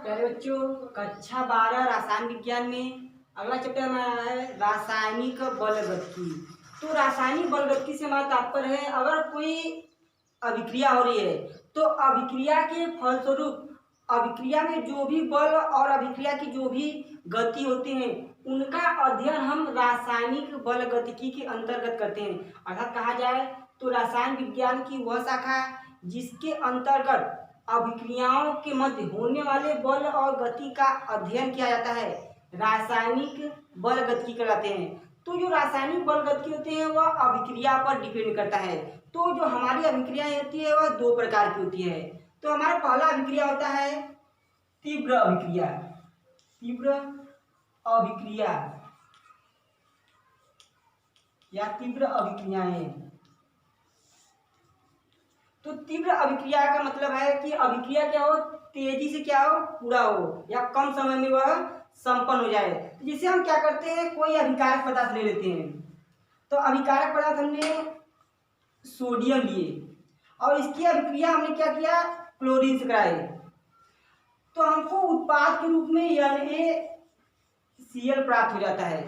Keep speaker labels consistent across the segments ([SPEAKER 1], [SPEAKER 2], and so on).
[SPEAKER 1] प्यारे बच्चों, कक्षा 12 रसायन विज्ञान में अगला चैप्टर हमारा है रासायनिक बलगतिकी। तो रासायनिक बलगतिकी से हमारा तात्पर्य है अगर कोई अभिक्रिया हो रही है तो अभिक्रिया के फलस्वरूप अभिक्रिया में जो भी बल और अभिक्रिया की जो भी गति होती है उनका अध्ययन हम रासायनिक बलगतिकी के अंतर्गत करते हैं। अर्थात कहा जाए तो रसायन विज्ञान की वह शाखा जिसके अंतर्गत अभिक्रियाओं के मध्य होने वाले बल और गति का अध्ययन किया जाता है रासायनिक बल गतिकी कहलाते हैं। तो जो रासायनिक बल गतिकी होते हैं वह अभिक्रिया पर डिपेंड करता है। तो जो हमारी अभिक्रियाएं होती है वह दो प्रकार की होती है। तो हमारा पहला अभिक्रिया होता है तीव्र अभिक्रिया। तीव्र अभिक्रिया या तीव्र अभिक्रियाएं। तो तीव्र अभिक्रिया का मतलब है कि अभिक्रिया क्या हो, तेजी से क्या हो, पूरा हो या कम समय में वह संपन्न हो जाए। तो जिसे हम क्या करते हैं, कोई अभिकारक पदार्थ ले लेते हैं। तो अभिकारक पदार्थ हमने सोडियम लिए और इसकी अभिक्रिया हमने क्या किया, क्लोरीन से कराई। तो हमको उत्पाद के रूप में NaCl प्राप्त हो जाता है।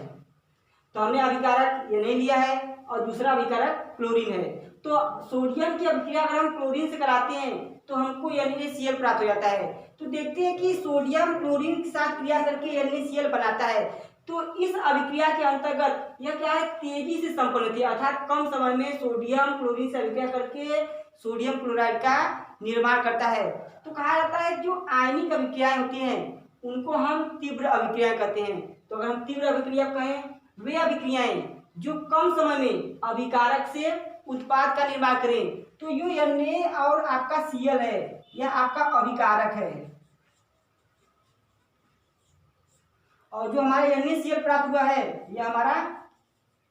[SPEAKER 1] तो हमने अभिकारक Na लिया है और दूसरा अभिकारक क्लोरीन है। तो सोडियम की अभिक्रिया अगर हम क्लोरीन से कराते हैं तो हमको NaCl प्राप्त हो जाता है। तो देखते हैं कि सोडियम क्लोरीन के साथ क्रिया करके NaCl बनाता है। तो इस अभिक्रिया के अंतर्गत यह क्या है, तेजी से संपन्न होती है। अर्थात कम समय में सोडियम क्लोरीन से अभिक्रिया करके सोडियम क्लोराइड का निर्माण करता है। तो कहा जाता है जो आयनिक अभिक्रियाएं होती हैं उनको हम तीव्र अभिक्रिया कहते हैं। तो अगर हम तीव्र अभिक्रिया कहें, वे अभिक्रियाएं जो कम समय में अभिकारक से उत्पाद का निर्माण करें। तो यो Na और आपका Cl है, यह आपका अभिकारक है और जो हमारे NaCl प्राप्त हुआ है यह हमारा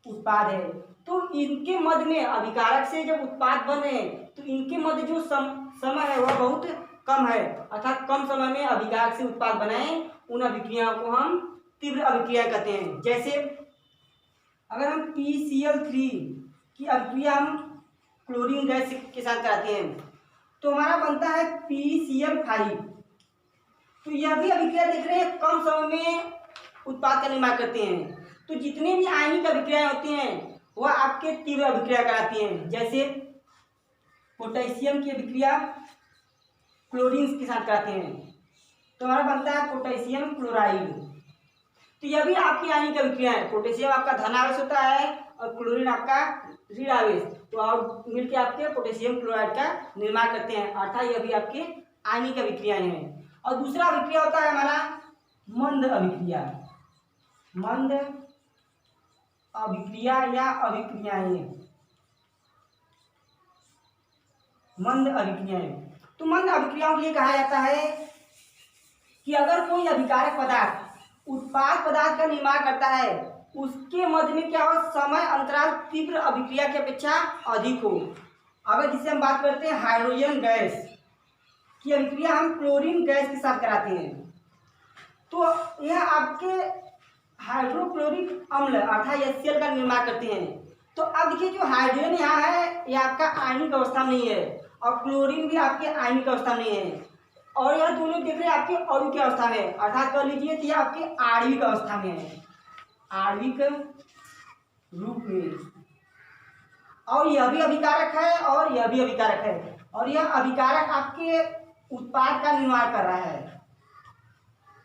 [SPEAKER 1] उत्पाद है। तो इनके मध्य में अभिकारक से जब उत्पाद बने तो इनके मध्य जो समय है वह बहुत कम है। अर्थात कम समय में अभिकारक से उत्पाद बनाए, उन अभिक्रियाओं को हम तीव्र अभिक्रिया कहते हैं। जैसे अगर हम PCl3 की अभिक्रिया हम क्लोरीन गैस के साथ कराते हैं तो हमारा बनता है PCl5। तो यह भी अभिक्रिया देख रहे हैं कम समय में उत्पाद का निर्माण करते हैं। तो जितने भी आयनिक अभिक्रियाएं होती हैं वह आपके तीव्र अभिक्रिया कराती हैं। जैसे पोटेशियम की अभिक्रिया क्लोरीन के साथ कराते हैं तो हमारा बनता है पोटेशियम क्लोराइड। तो यह भी आपकी आयनिक अभिक्रिया है। पोटेशियम आपका धन आवेश होता है और क्लोरीन आपका ऋण आवेश, तो और मिलकर आपके पोटेशियम क्लोराइड का निर्माण करते हैं। अर्थात यह भी आपकी आयनिक अभिक्रियाएं हैं। और दूसरा अभिक्रिया होता है हमारा मंद अभिक्रिया। मंद अभिक्रिया या अभिक्रियाएं, मंद अभिक्रियाएं। तो मंद अभिक्रियाओं के लिए कहा जाता है कि अगर कोई अभिकारक पदार्थ उत्पाद पदार्थ का निर्माण करता है उसके मध्य में क्या हो, समय अंतराल तीव्र अभिक्रिया की अपेक्षा अधिक हो। अगर जिसे हम बात करते हैं हाइड्रोजन गैस की अभिक्रिया हम क्लोरीन गैस के साथ कराते हैं तो यह आपके हाइड्रोक्लोरिक अम्ल अर्थात HCl का निर्माण करते हैं। तो अब देखिए जो हाइड्रोजन यहाँ है यह आपका आयनिक अवस्था में नहीं है और क्लोरीन भी आपके आयनिक अवस्था में नहीं है और यह दोनों देख रहे हैं आपके अणु की अवस्था में, अर्थात कर लीजिए कि आपके आणविक अवस्था में है, आणविक रूप में। और यह भी अभिकारक है और यह भी अभिकारक है और यह अभिकारक आपके उत्पाद का निर्माण कर रहा है।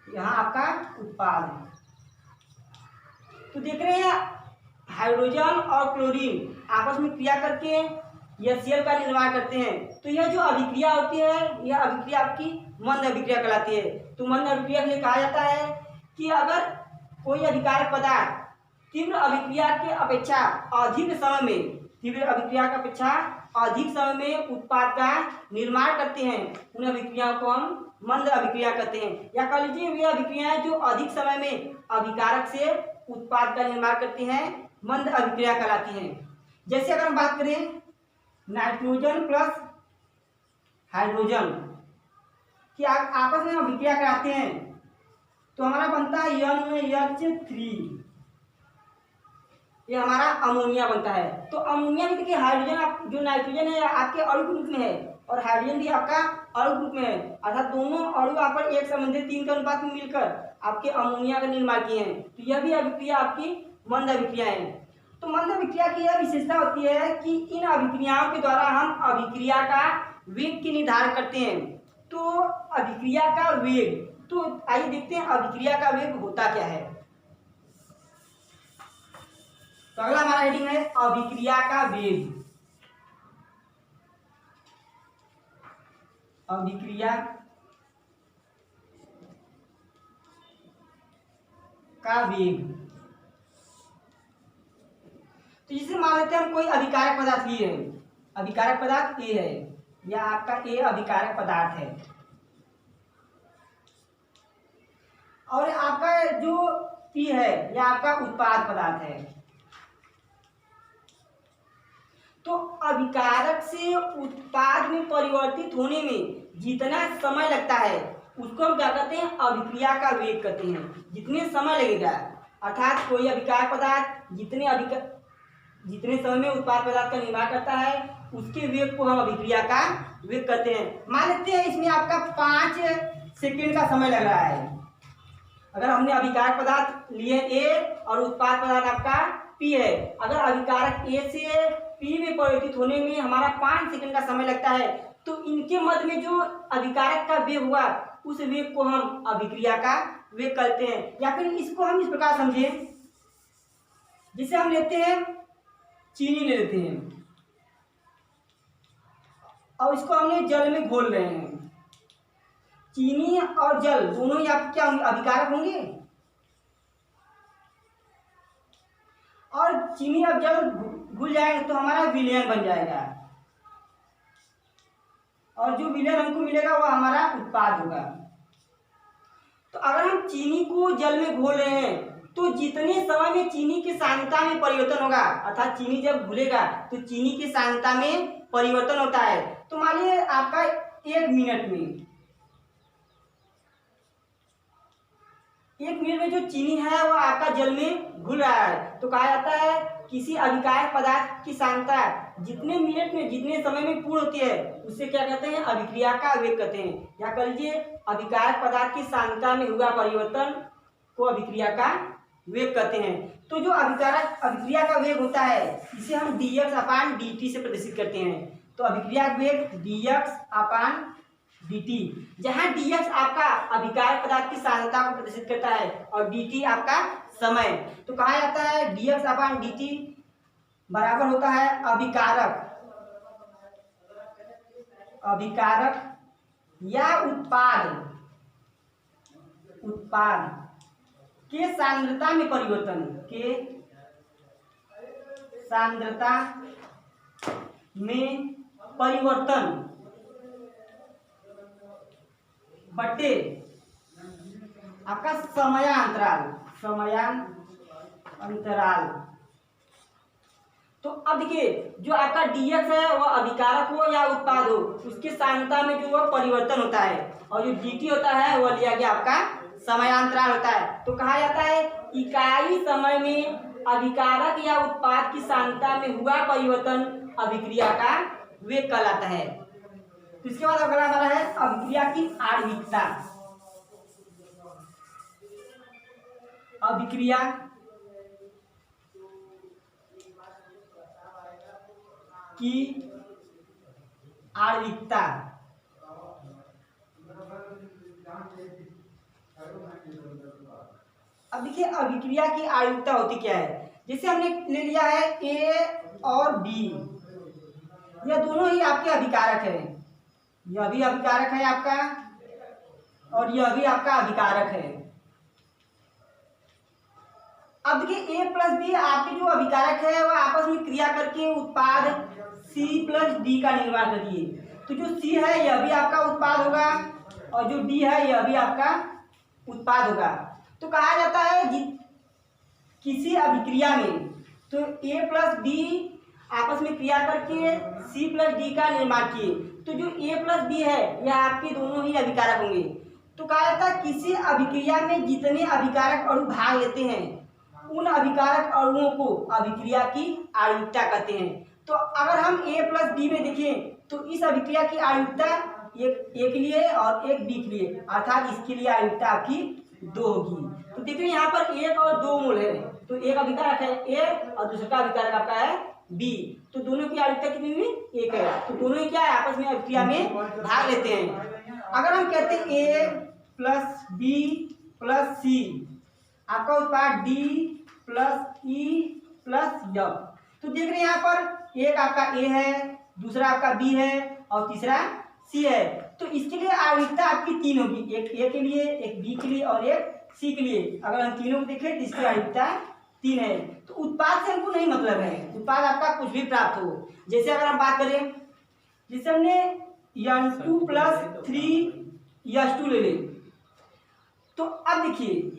[SPEAKER 1] यहाँ आपका उत्पाद है। तो देख रहे हैं हाइड्रोजन और क्लोरीन आपस में क्रिया करके HCl का निर्माण करते हैं। तो यह जो अभिक्रिया होती है यह अभिक्रिया आपकी मंद अभिक्रिया कहलाती है। तो मंद अभिक्रिया के लिए कहा जाता है कि अगर कोई अभिकारक पदार्थ तीव्र अभिक्रिया के अपेक्षा अधिक समय में, तीव्र अभिक्रिया की अपेक्षा अधिक समय में उत्पाद का निर्माण करते हैं उन अभिक्रियाओं को हम मंद अभिक्रिया कहते हैं। या कह लीजिए वे अभिक्रियाएं जो अधिक समय में अभिकारक से उत्पाद का निर्माण करती हैं मंद अभिक्रिया कहलाती हैं। जैसे अगर हम बात करें नाइट्रोजन प्लस हाइड्रोजन कि आपस में अभिक्रिया कराते हैं तो हमारा बनता है NH3, ये हमारा अमोनिया बनता है। तो अमोनिया में देखिए हाइड्रोजन जो नाइट्रोजन है आपके अणु के रूप में है और हाइड्रोजन भी आपका अणु ग्रुप में है, अर्थात दोनों अणु आपस एक संबंधित 3 के अनुपात में मिलकर आपके अमोनिया का निर्माण किए हैं। तो यह भी अभिक्रिया आपकी मंद अभिक्रिया है। तो मंद अभिक्रिया की यह विशेषता होती है कि इन अभिक्रियाओं के द्वारा हम अभिक्रिया का वेग की निर्धारण करते हैं। तो अभिक्रिया का वेग, तो आइए देखते हैं अभिक्रिया का वेग होता क्या है। तो अगला हमारा हेडिंग है अभिक्रिया का वेग। अभिक्रिया का वेग। तो जिसे मान लेते हैं हम कोई अभिकारक पदार्थ लिए है, अभिकारक पदार्थ ए है, या आपका ए अभिकारक पदार्थ है, और आपका जो पी है यह आपका उत्पाद पदार्थ है। तो अभिकारक से उत्पाद में परिवर्तित होने में जितना समय लगता है उसको हम क्या कहते हैं, अभिक्रिया का वेग कहते हैं। जितने समय लगेगा, अर्थात कोई अभिकारक पदार्थ जितने समय में उत्पाद पदार्थ का निर्माण करता है उसके वेग को हम अभिक्रिया का वेग कहते हैं। मान लेते हैं इसमें आपका 5 सेकंड का समय लग रहा है। अगर हमने अभिकारक पदार्थ लिए ए और उत्पाद पदार्थ आपका पी है, अगर अभिकारक ए से पी में परिवर्तित होने में हमारा 5 सेकंड का समय लगता है, तो इनके मध्य में जो अभिकारक का वेग हुआ उस वेग को हम अभिक्रिया का वेग कहते हैं। या फिर इसको हम इस प्रकार समझें, जिसे हम लेते हैं चीनी ले लेते हैं और इसको हमने जल में घोल रहे हैं। चीनी और जल दोनों ही आप क्या होंगे, अभिकारक होंगे, और चीनी और जल घुल जाएंगे तो हमारा विलयन बन जाएगा, और जो विलयन हमको मिलेगा वह हमारा उत्पाद होगा। तो अगर हम चीनी को जल में घोल रहे हैं तो जितने समय में चीनी की सांद्रता में परिवर्तन होगा, अर्थात चीनी जब घुलेगा तो चीनी की सांद्रता में परिवर्तन होता है। तो मानिए आपका 1 मिनट में जो चीनी है वह आपका जल में घुल रहा है, तो कहा जाता है किसी अभिकारक पदार्थ की सांद्रता जितने मिनट में जितने समय में पूर्ण होती है उससे क्या कहते हैं, अभिक्रिया का वेग कहते हैं। या कह लीजिए अभिकारक पदार्थ की सांद्रता में हुआ परिवर्तन को अभिक्रिया का वेग कहते हैं। तो जो अभिक्रिया का वेग होता है इसे हम dx/dt से प्रदर्शित करते हैं। तो अभिक्रिया वेग dx/dt, जहां dx आपका अभिकारक पदार्थ की सांद्रता को प्रदर्शित करता है और dt आपका समय। तो कहा जाता है dx/dt बराबर होता है अभिकारक या उत्पाद के सांद्रता में परिवर्तन बटे आपका समयांतराल। तो अब देखिए जो आपका dx है वह अभिकारक हो या उत्पाद हो उसके सांद्रता में जो वह परिवर्तन होता है, और जो dt होता है वह लिया गया आपका समयांतराल होता है। तो कहा जाता है इकाई समय में अभिकारक या उत्पाद की सांद्रता में हुआ परिवर्तन अभिक्रिया का वेग कहलाता है। तो इसके बाद अगला हमारा है अभिक्रिया की आणविकता। अभिक्रिया की आणविकता। अब देखिए अभिक्रिया की आणविकता होती क्या है। जैसे हमने ले लिया है ए और बी, यह दोनों ही आपके अभिकारक है, यह भी अभिकारक है आपका और यह भी आपका अभिकारक है। अब देखिए ए प्लस बी आपके जो अभिकारक है वह आपस में क्रिया करके उत्पाद सी प्लस डी का निर्माण करिए। तो जो सी है यह भी आपका उत्पाद होगा और जो डी है यह भी आपका उत्पाद होगा। तो कहा जाता है किसी अभिक्रिया में तो ए प्लस बी आपस में क्रिया करके सी प्लस डी का निर्माण किए, तो जो ए प्लस बी है यह आपके दोनों ही अभिकारक होंगे। तो कहा जाता है किसी अभिक्रिया में जितने अभिकारक अणु भाग लेते हैं उन अभिकारक अणुओं को अभिक्रिया की आणविकता कहते हैं। तो अगर हम ए प्लस बी में देखें तो इस अभिक्रिया की आणविकता एक के लिए और एक बी के लिए, अर्थात इसके लिए आयुक्ता आपकी 2 होगी। तो देखिए यहाँ पर 1 और 2 मोल है, तो एक अभिकारक है ए और दूसरा का अभिकारक आपका है बी, तो दोनों की आयुक्ता कितनी हुई? 1 है। तो दोनों ही क्या है, आपस में अभिक्रिया में भाग लेते हैं। अगर हम कहते हैं ए प्लस बी प्लस सी, आपका उत्पाद D plus E plus F. तो देख रहे हैं यहाँ पर एक आपका ए है, दूसरा आपका बी है और तीसरा सी है। तो इसके लिए आयुक्ता आपकी 3 होगी, एक ए के लिए, एक बी के लिए और एक सी के लिए। अगर हम तीनों को देखें तो इसकी आयुक्ता 3 है। तो उत्पाद से हमको नहीं मतलब है, उत्पाद आपका कुछ भी प्राप्त हो। जैसे अगर हम बात करें, जैसे हमने N2 प्लस 3H2 ले लें, तो अब देखिए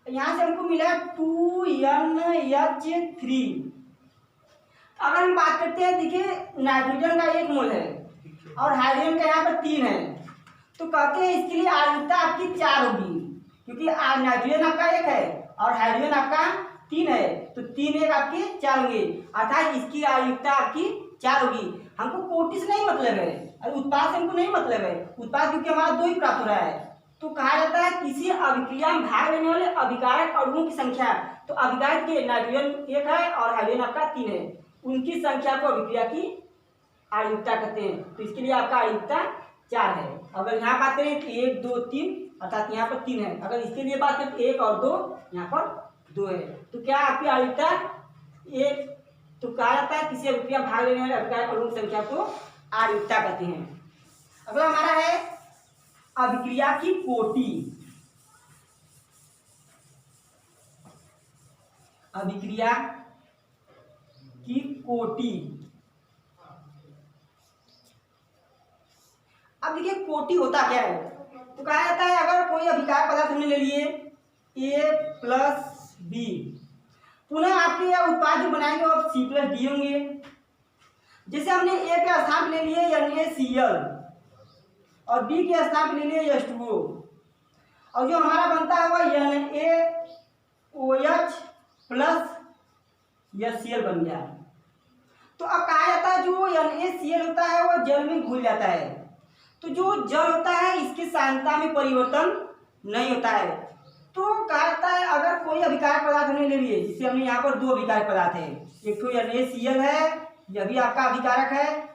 [SPEAKER 1] यहाँ से हमको मिला 2NH3। अगर हम बात करते हैं, देखिए नाइट्रोजन का 1 मोल है और हाइड्रोजन का यहाँ पर 3 है, तो कहते हैं इसके लिए आयुक्ता आपकी 4 होगी, क्योंकि नाइट्रोजन आपका 1 है और हाइड्रोजन आपका 3 है, तो 3 1 आपके 4 होंगे, अर्थात इसकी आयुक्ता आपकी 4 होगी। हमको कोटि से नहीं मतलब है और उत्पाद से हमको नहीं मतलब है, उत्पाद क्योंकि हमारा 2 ही प्राप्त हो रहा है। तो कहा जाता है किसी अभिक्रिया में भाग लेने वाले अभिकारक अणुओं की संख्या, तो अभिकारक के नाइट्रोजन 1 है और हाइड्रोजन आपका 3 है, उनकी संख्या को अभिक्रिया की आयुक्ता कहते हैं। तो इसके लिए आपका आयुक्ता 4 है। अगर यहाँ बात करें तो 1 2 3, अर्थात यहाँ पर 3 है। अगर इसके लिए बात करें तो 1 और 2, यहाँ पर 2 है। तो क्या आपकी आयुक्ता 1? तो कहा जाता है किसी अभिक्रिया में भाग लेने वाले अभिकारक अणुओं की संख्या को आयुक्ता कहते हैं। अगला हमारा है अभिक्रिया की कोटि। अभिक्रिया की कोटि। अब देखिए कोटि होता क्या है, तो कहा जाता है अगर कोई अभिकारक पदार्थ हमने ले लिए ए प्लस बी, पुनः आपके यह उत्पाद जो बनाएंगे वो सी प्लस डी होंगे। जैसे हमने ए के स्थान ले लिए NaCl और बी के स्थान पे ले लिए H2O, और जो हमारा बनता है वह NaOH प्लस HCl बन गया। तो अब कहा जाता है जो NaCl होता है वह जल में घुल जाता है, तो जो जल होता है इसकी सांद्रता में परिवर्तन नहीं होता है। तो कहा जाता है अगर कोई अभिकारक पदार्थ हमने ले लिए, जिससे हमने यहाँ पर 2 अभिकारक पदार्थ है, एक तो NaCl है, यह भी आपका अभिकारक है,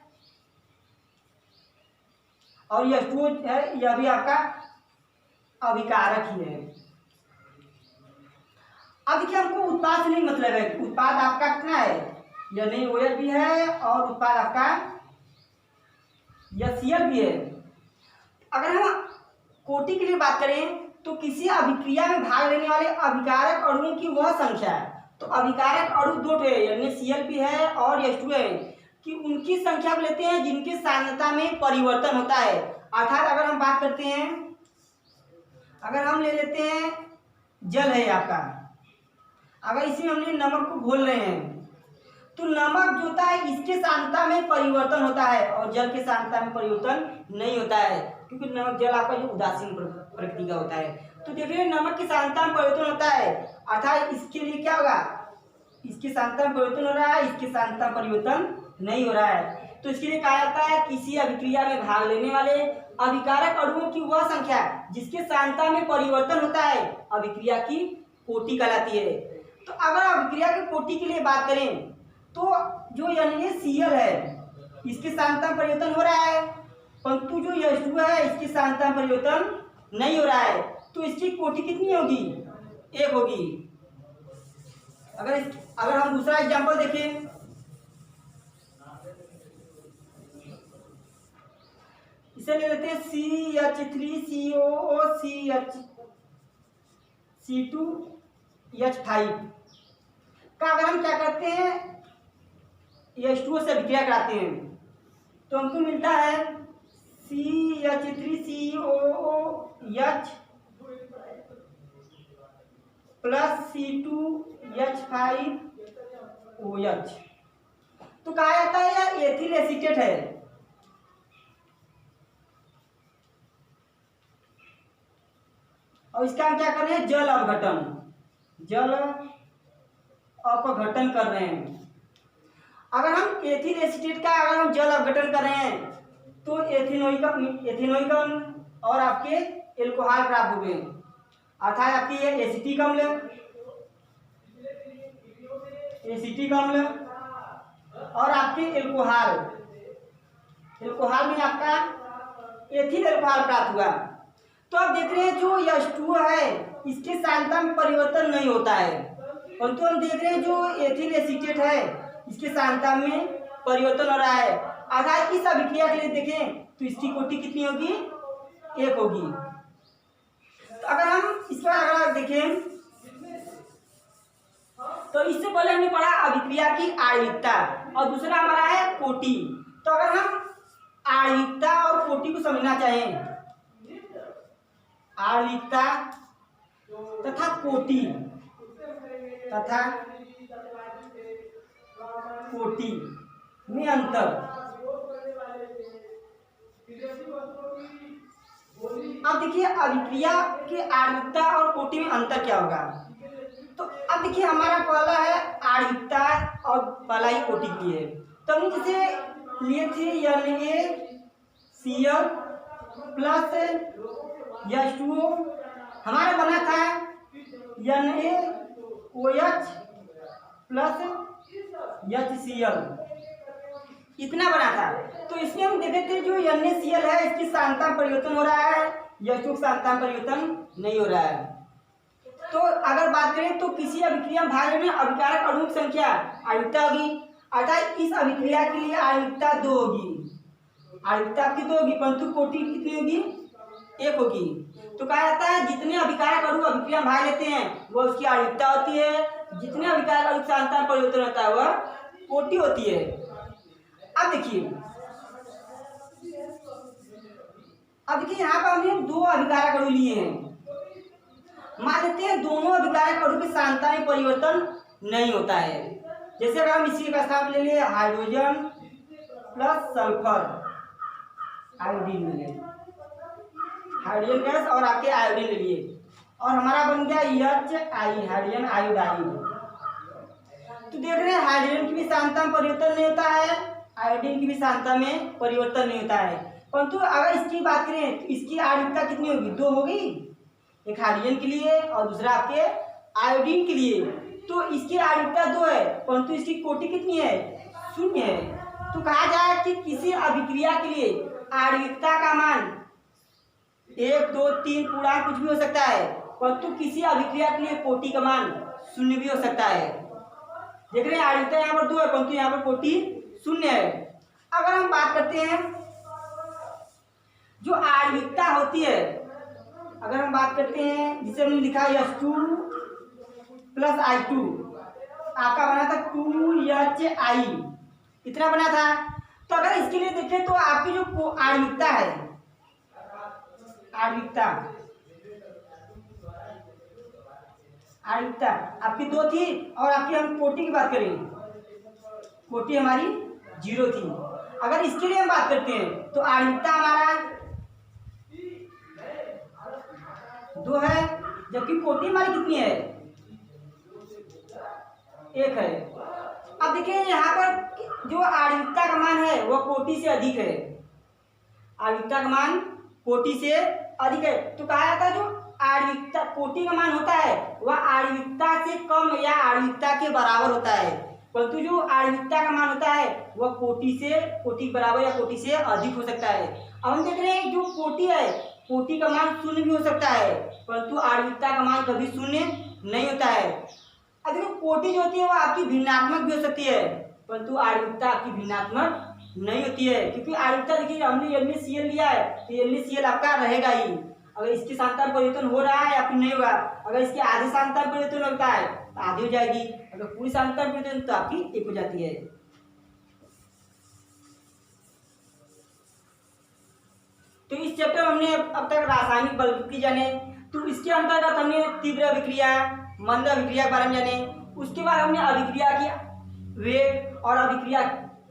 [SPEAKER 1] और H2O है, यह भी आपका अभिकारक ही है। अब देखिए हमको उत्पाद से नहीं मतलब है, उत्पाद आपका कितना है, NaOH भी है और उत्पाद आपका HCl भी है। अगर हम कोटि के लिए बात करें तो किसी अभिक्रिया में भाग लेने वाले अभिकारक अणुओं की वह संख्या है, तो अभिकारक अणु 2 NaCl भी है और H2O है, कि उनकी संख्या को लेते हैं जिनकी सांद्रता में परिवर्तन होता है। अर्थात अगर हम बात करते हैं, अगर हम ले लेते हैं जल है आपका, अगर इसमें हमने नमक को घोल रहे हैं, तो नमक जो होता है इसके सांद्रता में परिवर्तन होता है और जल के सांद्रता में परिवर्तन नहीं होता है, क्योंकि नमक जल आपका जो उदासीन प्रकृति का होता है। तो देखिए नमक की सांद्रता में परिवर्तन होता है, अर्थात इसके लिए क्या होगा, इसकी सांद्रता में परिवर्तन हो रहा है, इसकी सांद्रता में परिवर्तन नहीं हो रहा है। तो इसके लिए कहा जाता है किसी अभिक्रिया में भाग लेने वाले अभिकारक अणुओं की वह संख्या जिसके सांद्रता में परिवर्तन होता है अभिक्रिया की कोटि कहलाती है। तो अगर अभिक्रिया की कोटि के लिए बात करें तो जो NaCl है इसकी सांद्रता में परिवर्तन हो रहा है, परंतु जो H2O है इसकी सांद्रता में परिवर्तन नहीं हो रहा है, तो इसकी कोटि कितनी होगी, 1 होगी। अगर हम दूसरा एग्जांपल देखें, इसे ले लेते हैं CH3COOCH2H5 का अगर हम क्या करते हैं H2O से अभिक्रिया कराते हैं तो हमको मिलता है CH3COOH प्लस C2H5OH। तो कहा जाता है यह एथिल एसीटेट है, और इसका हम क्या कर रहे हैं, जल अपघटन कर रहे हैं। अगर हम एथिल एसीटेट का अगर हम जल अपघटन कर रहे हैं तो एथेनोइक और आपके एल्कोहल प्राप्त हो गए, अर्थात आपकी ये एसिटिक अम्ल और आपके एल्कोहल में आपका एथिल एल्कोहल प्राप्त हुआ। तो आप देख रहे हैं जो H2O है इसके सांद्रता में परिवर्तन नहीं होता है, परंतु हम देख रहे हैं जो एथिल एसीटेट है इसके सांद्रता में परिवर्तन हो रहा है। अर्थात इस अभिक्रिया के लिए देखें तो इसकी कोटि कितनी होगी, 1 होगी। तो अगर हम इसके बाद अगर देखें तो इससे पहले हमने पढ़ा अभिक्रिया की आणविकता और दूसरा हमारा है कोटि। तो अगर हम आणविकता और कोटि को समझना चाहें, आणविकता तथा कोटि में अंतर, अब देखिए अभिक्रिया की आणविकता और कोटि में अंतर क्या होगा। तो अब देखिए हमारा पहला है आणविकता और पहला ही कोटि की है। तो हम जैसे लिए थे NaCl प्लस H2O, हमारा बना था NaOH प्लस HCl, इतना बना था। तो इसमें हम देखे थे जो NaCl है इसकी सांद्रता में परिवर्तन हो रहा है, H2O की सांद्रता में परिवर्तन नहीं हो रहा है। तो अगर बात करें तो किसी अभिक्रिया में भाग में अभिकारक अणुओं की संख्या आणविकता होगी, अर्थात इस अभिक्रिया के लिए आणविकता 2 होगी, आणविकता आपकी 2 होगी, परंतु कोटि कितनी होगी, 1 होगी। तो कहा जाता है जितने अभिकारक अणु अभिक्रिया में भाग लेते हैं वह उसकी आणविकता होती है, जितने अभिकारक अणु की सांद्रता में परिवर्तन होता है वह कोटि होती है। अब देखिए यहाँ पर हमने 2 अभिकारक अणु लिए हैं, मान लेते हैं दोनों अभिकारक अणु की सांद्रता में परिवर्तन नहीं होता है। जैसे अगर हम इसी का स्थान ले लिए हाइड्रोजन प्लस सल्फर आयोडीन ले लिए, हाइड्रोजन गैस और आपके आयोडीन ले लिए और हमारा बन गया HI हाइड्रोजन आयोडाइड। तो देख रहे हैं हाइड्रोजन की भी सांद्रता में परिवर्तन नहीं होता है, आयोडीन की भी सांद्रता में परिवर्तन नहीं होता है, परंतु अगर इसकी बात करें तो इसकी आणविकता कितनी होगी, 2 होगी, एक हाइड्रोजन के लिए और दूसरा आपके आयोडीन के लिए। तो इसकी आणविकता 2 है परंतु इसकी कोटि कितनी है, 0 है। तो कहा जाए कि किसी अभिक्रिया के लिए आणविकता का मान 1, 2, 3 पूर्णांक कुछ भी हो सकता है, परंतु किसी अभिक्रिया के लिए कोटि का मान 0 भी हो सकता है। देख रहे हैं आणविकता यहाँ पर 2 है परंतु यहाँ पर कोटि 0 है। अगर हम बात करते हैं जो आणविकता होती है, अगर हम बात करते हैं जिसे हमने लिखा H2 प्लस I2, आपका बना था 2HI, इतना बना था। तो अगर इसके लिए देखें तो आपकी जो आणविकता है, आणविकता आपकी 2 थी और आपकी हम कोटि की बात करें, कोटि हमारी 0 थी। अगर इसके लिए हम बात करते हैं तो आणविकता हमारा 2 है, जबकि कोटि हमारी कितनी है, 1 है। अब देखिए यहाँ पर जो आणविकता का मान है वह कोटि से अधिक है, आणविकता का मान कोटि से अधिक है। तो कहा जाता है जो आणविकता कोटि का मान होता है वह आणविकता से कम या आणविकता के बराबर होता है, परंतु जो आणविकता का मान होता है वह कोटि के बराबर या कोटि से अधिक हो सकता है। अब हम देख रहे हैं जो कोटि है, कोटि का मान 0 भी हो सकता है, परंतु आणविकता का मान कभी 0 नहीं होता है। अगर कोटि जो होती है वह आपकी भिन्नात्मक भी हो सकती है, परंतु आणविकता आपकी भिन्नात्मक नहीं होती है, क्योंकि आणविकता देखिए हमने NaCl लिया है तो NaCl आपका रहेगा ही, अगर इसकी सांद्रता में परिवर्तन हो रहा है या फिर नहीं होगा। अगर इसकी आधी सांद्रता में परिवर्तन होता है तो आधी हो जाएगी, अगर पूरी सांद्रता में परिवर्तन तो आपकी 1 हो जाती है। तो इस चैप्टर में हमने अब तक रासायनिक बल की जाने, तो इसके अंतर्गत हमने तीव्र अभिक्रिया, मंद अभिक्रिया के बारे में जाने, उसके बाद हमने अभिक्रिया की वेग और अभिक्रिया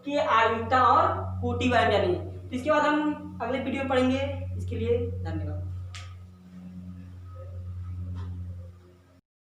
[SPEAKER 1] की आणविकता और कोटि के बारे में जाने। तो इसके बाद हम अगले वीडियो में पढ़ेंगे। इसके लिए धन्यवाद।